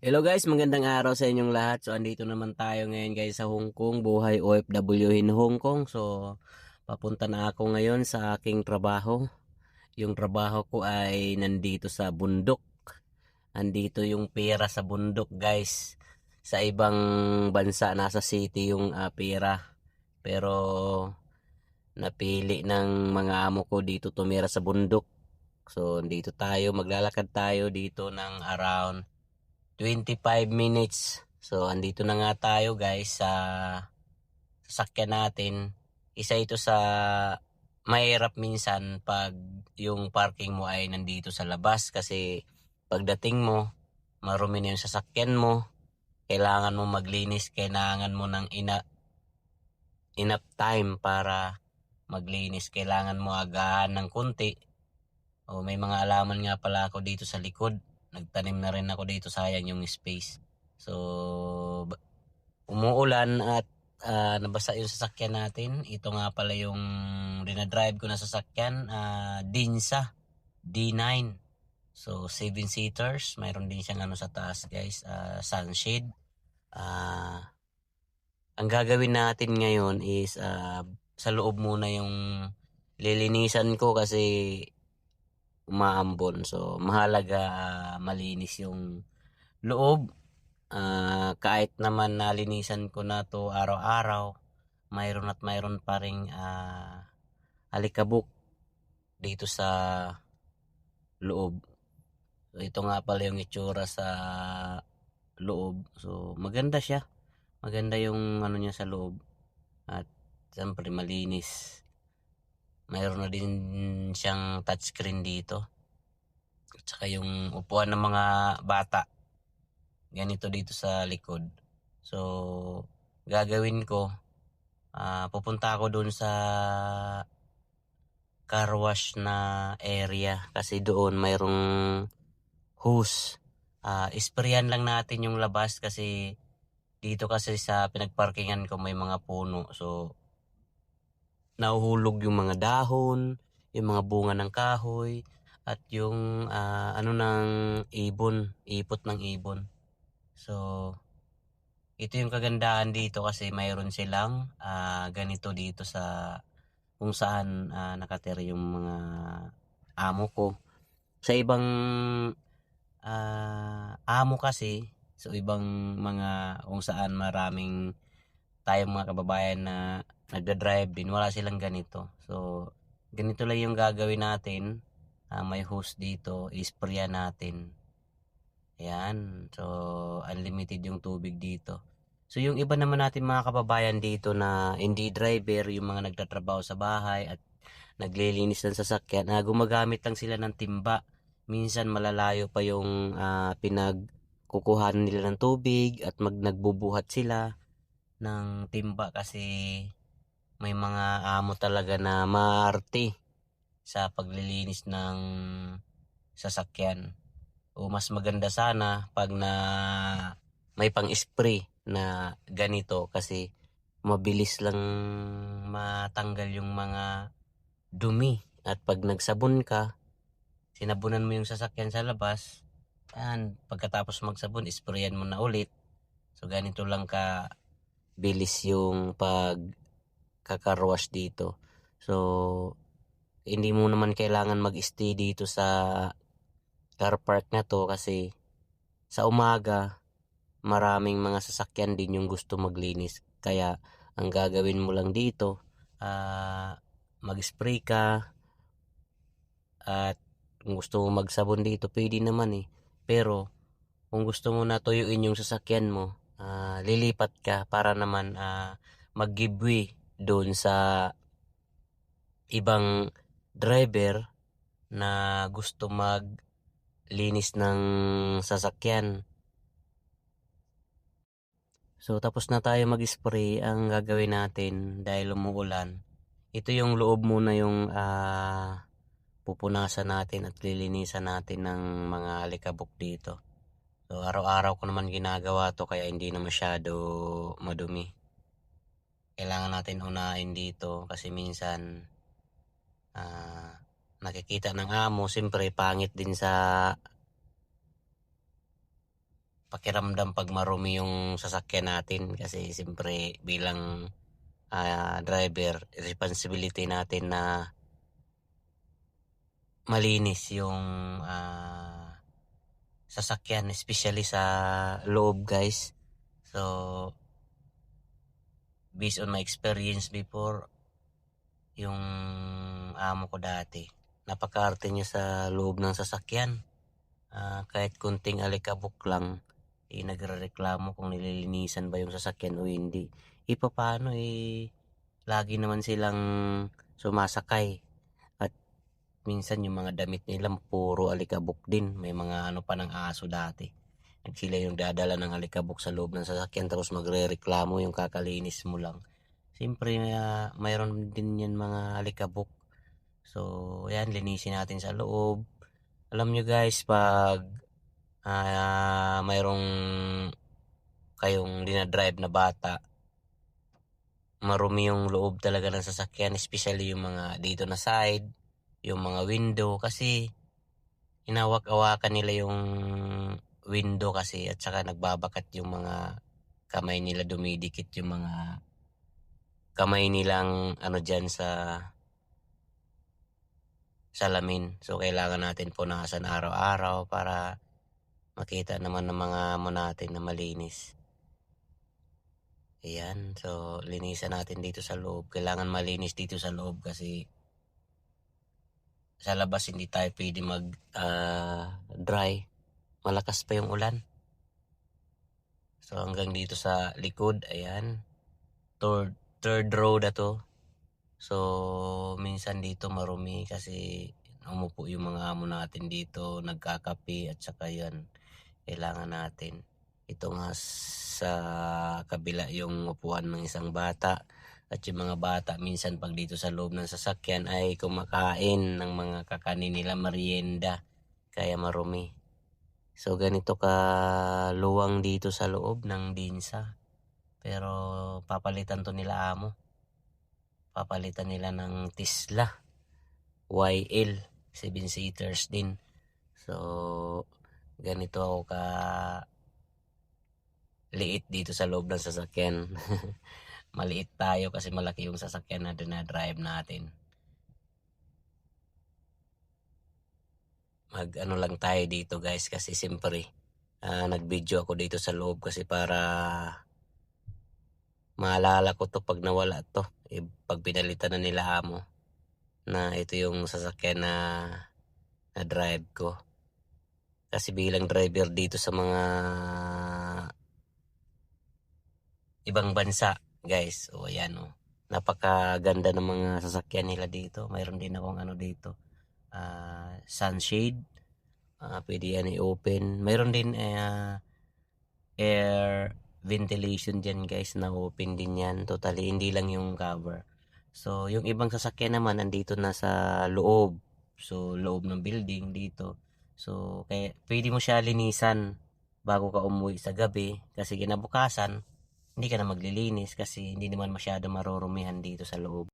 Hello guys, magandang araw sa inyong lahat. So andito naman tayo ngayon guys sa Hong Kong, buhay OFW in Hong Kong. So papunta na ako ngayon sa aking trabaho. Yung trabaho ko ay nandito sa bundok. Andito yung pera sa bundok guys. Sa ibang bansa nasa city yung pera. Pero napili ng mga amo ko dito tumira sa bundok. So dito tayo, maglalakad tayo dito ng around 25 minutes. So, andito na nga tayo guys sa sasakyan natin. Isa ito sa mahirap minsan pag yung parking mo ay nandito sa labas kasi pagdating mo, marumi na yung sasakyan mo. Kailangan mo maglinis, kailangan mo ng enough time para maglinis. Kailangan mo agahan ng kunti. O may mga alaman nga pala ako dito sa likod. Nagtanim na rin ako dito, sayang yung space. So, umuulan at nabasa yung sasakyan natin. Ito nga pala yung dinadrive ko na sasakyan. Dinsa D9. So, 7-seaters. Mayroon din siyang ano sa taas guys. Sunshade. Ang gagawin natin ngayon is sa loob muna yung lilinisan ko kasi umaambon. So, mahalaga malinis yung loob. Kahit naman nalinisan ko na to araw-araw, mayroon pa ring alikabok dito sa loob. So, ito nga pala yung itsura sa loob. So, maganda siya. Maganda yung ano niya sa loob. At siyempre malinis. Mayroon na din siyang touchscreen dito. At saka yung upuan ng mga bata. Ganito dito sa likod. So, gagawin ko, pupunta ako doon sa car wash na area kasi doon mayroong hose. Isprayan lang natin yung labas kasi dito kasi sa pinagparkingan ko may mga puno. So, nahuhulog yung mga dahon, yung mga bunga ng kahoy, at yung ano ng ibon, ipot ng ibon. So, ito yung kagandahan dito kasi mayroon silang ganito dito sa kung saan nakatira yung mga amo ko. Sa ibang amo kasi, so ibang mga kung saan maraming tayong mga kababayan na nagda-drive din, wala silang ganito. So, ganito lang yung gagawin natin. May hose dito, isprayan natin. Ayan. So, unlimited yung tubig dito. So, yung iba naman natin mga kababayan dito na hindi driver, yung mga nagtatrabaho sa bahay at naglilinis ng sasakyan, gumagamit lang sila ng timba. Minsan malalayo pa yung pinagkukuhanan nila ng tubig at nagbubuhat sila ng timba kasi may mga amo talaga na maarte sa paglilinis ng sasakyan. O mas maganda sana pag may pang-spray na ganito kasi mabilis lang matanggal yung mga dumi. At pag nagsabon ka, sinabunan mo yung sasakyan sa labas, pagkatapos magsabon, sprayan mo na ulit. So ganito lang ka bilis yung pagkakarwash dito. So, hindi mo naman kailangan mag-stay dito sa car park na to kasi sa umaga maraming mga sasakyan din yung gusto maglinis. Kaya ang gagawin mo lang dito, mag-spray ka at kung gusto mo magsabon dito, pwede naman eh. Pero kung gusto mo na tuyuin yung sasakyan mo, lilipat ka para naman mag-giveaway doon sa ibang driver na gusto maglinis ng sasakyan. So, tapos na tayo mag-spray. Ang gagawin natin dahil umuulan, ito yung loob muna yung pupunasan natin at lilinisan natin ng mga alikabok dito. So, araw-araw ko naman ginagawa to kaya hindi na masyado madumi. Kailangan natin unahin dito kasi minsan nakikita ng amo, siyempre pangit din sa pakiramdam pag marumi yung sasakyan natin kasi siyempre bilang driver, responsibility natin na malinis yung sasakyan, especially sa loob, guys. So based on my experience before, yung amo ko dati, napakaarte niya sa loob ng sasakyan. Kahit kunting alikabok lang, nagrereklamo kung nililinisan ba yung sasakyan o hindi. Paano lagi naman silang sumasakay. At minsan yung mga damit nila puro alikabok din. May mga ano pa ng aso dati. At sila yung dadala ng alikabok sa loob ng sasakyan tapos magrereklamo yung kakalinis mo lang. Siyempre, mayroon din yan mga alikabok. So, yan, linisin natin sa loob. Alam nyo guys, pag mayroong kayong dinadrive na bata, marumi yung loob talaga ng sasakyan, especially yung mga dito na side, yung mga window, kasi inawak-awakan nila yung window kasi at saka nagbabakat yung mga kamay nila, dumidikit yung mga kamay nilang ano dyan sa salamin. So kailangan natin punasan araw-araw para makita naman ng mga amo natin na malinis. Ayan, so linisan natin dito sa loob. Kailangan malinis dito sa loob kasi sa labas hindi tayo pwede dry. Malakas pa yung ulan. So hanggang dito sa likod, ayan. Third row na to. So minsan dito marumi kasi umupo yung mga amo natin dito, nagkakape at saka yan. Kailangan natin. Ito nga sa kabila yung upuan ng isang bata. At yung mga bata minsan pag dito sa loob ng sasakyan ay kumakain ng mga kakanin nila, merienda. Kaya marumi. So ganito ka luwang dito sa loob ng Dinsa. Pero papalitan to nila amo. Papalitan nila ng Tesla YL 7-seaters din. So ganito ako ka liit dito sa loob ng sasakyan. Maliit tayo kasi malaki yung sasakyan na dinadrive natin. Mag-ano lang tayo dito guys kasi siyempre nag-video ako dito sa loob kasi para maalala ko to pag nawala to. Pag pinalitan na nila amo na ito yung sasakyan na drive ko. Kasi bilang driver dito sa mga ibang bansa, guys. O ayan o. Napakaganda ng mga sasakyan nila dito. Mayroon din akong ano dito. Sunshade. Pwede yan i-open. Mayroon din air ventilation dyan guys na open din yan. Totally, hindi lang yung cover. So, yung ibang sasakyan naman andito na sa loob. So, loob ng building dito. So, kaya pwede mo siya linisan bago ka umuwi sa gabi. Kasi kinabukasan, hindi ka na maglilinis kasi hindi naman masyado marurumihan dito sa loob.